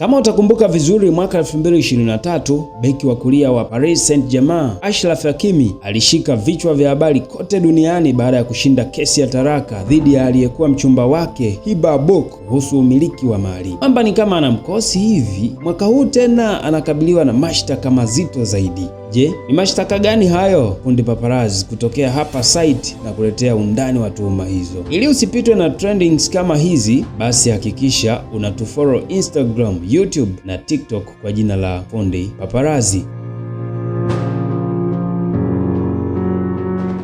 Kama utakumbuka vizuri, mwaka 2023 beki wa kulia wa Paris Saint-Germain Achraf Hakimi alishika vichwa vya habari kote duniani baada ya kushinda kesi ya taraka dhidi ya aliyekuwa mchumba wake Hiba Bouk kuhusu umiliki wa mali. Mambo ni kama anamkosi hivi. Mwaka huu tena anakabiliwa na mashtaka mazito zaidi. Je, ni mashtaka gani hayo? Fundi Paparazzi kutokea hapa site na kuletea undani wa tuhuma hizo. Ili usipitwe na trendings kama hizi, basi hakikisha unatufollow Instagram, YouTube na TikTok kwa jina la Fundi Paparazzi.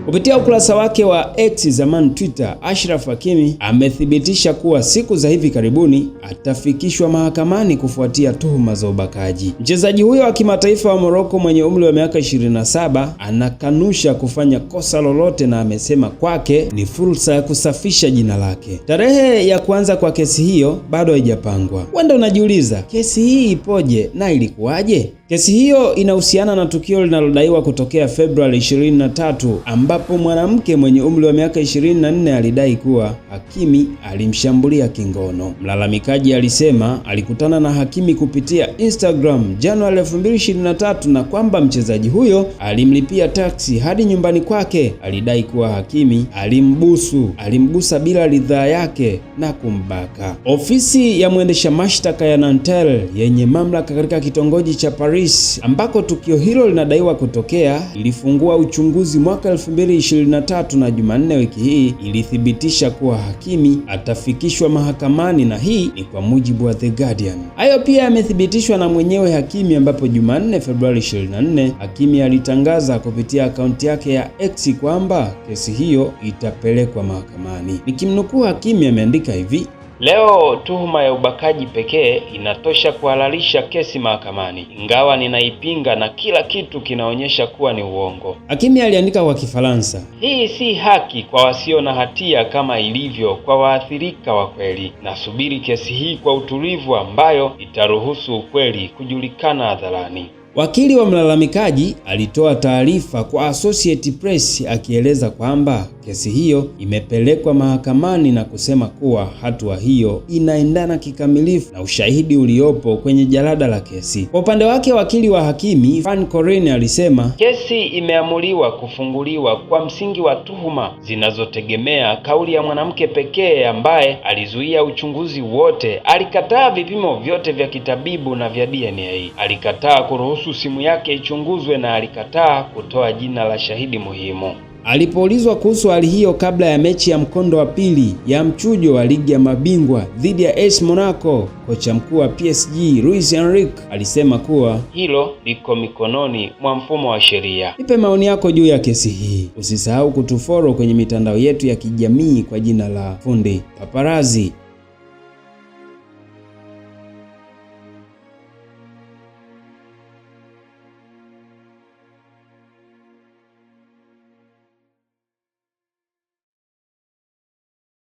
Kupitia ukurasa wake wa X zamani Twitter, Achraf Hakimi amethibitisha kuwa siku za hivi karibuni atafikishwa mahakamani kufuatia tuhuma za ubakaji. Mchezaji huyo wa kimataifa wa Morocco mwenye umri wa miaka 27 anakanusha kufanya kosa lolote na amesema kwake ni fursa ya kusafisha jina lake. Tarehe ya kuanza kwa kesi hiyo bado haijapangwa. Wenda unajiuliza, kesi hii ipoje na ilikuwaje? Kesi hiyo inahusiana na tukio linalodaiwa kutokea Februari 23 ambapo mwanamke mwenye umri wa miaka 24 alidai kuwa Hakimi alimshambulia kingono. Mlalamikaji alisema alikutana na Hakimi kupitia Instagram Januari 2023 na kwamba mchezaji huyo alimlipia taksi hadi nyumbani kwake. Alidai kuwa Hakimi alimbusa bila ridhaa yake na kumbaka. Ofisi ya mwendesha mashtaka ya Nanterre yenye mamlaka katika kitongoji cha Paris ambako tukio hilo linadaiwa kutokea ilifungua uchunguzi mwaka 2023 na Jumanne wiki hii ilithibitisha kuwa Hakimi atafikishwa mahakamani, na hii ni kwa mujibu wa The Guardian. Hayo pia yamethibitishwa na mwenyewe Hakimi ambapo Jumanne Februari 24 Hakimi alitangaza kupitia akaunti yake ya X kwamba kesi hiyo itapelekwa mahakamani. Nikimnukuu, Hakimi ameandika hivi: "Leo tuhuma ya ubakaji pekee inatosha kuhalalisha kesi mahakamani, ingawa ninaipinga na kila kitu kinaonyesha kuwa ni uongo." Hakimi aliandika kwa Kifaransa, "Hii si haki kwa wasio na hatia kama ilivyo kwa waathirika wa kweli. Nasubiri kesi hii kwa utulivu ambayo itaruhusu ukweli kujulikana hadharani." Wakili wa mlalamikaji alitoa taarifa kwa Associated Press akieleza kwamba kesi hiyo imepelekwa mahakamani na kusema kuwa hatua hiyo inaendana kikamilifu na ushahidi uliopo kwenye jalada la kesi. Kwa upande wake, wakili wa Hakimi Fan Corinne alisema kesi imeamuliwa kufunguliwa kwa msingi wa tuhuma zinazotegemea kauli ya mwanamke pekee ambaye alizuia uchunguzi wote. Alikataa vipimo vyote vya kitabibu na vya DNA. Alikataa kuruhusu simu yake ichunguzwe na alikataa kutoa jina la shahidi muhimu. Alipoulizwa kuhusu hali hiyo kabla ya mechi ya mkondo wa pili ya mchujo wa ligi ya mabingwa dhidi ya AS Monaco, kocha mkuu wa PSG Luis Enrique alisema kuwa hilo liko mikononi mwa mfumo wa sheria. Nipe maoni yako juu ya kesi hii. Usisahau kutufollow kwenye mitandao yetu ya kijamii kwa jina la Fundi Paparazzi.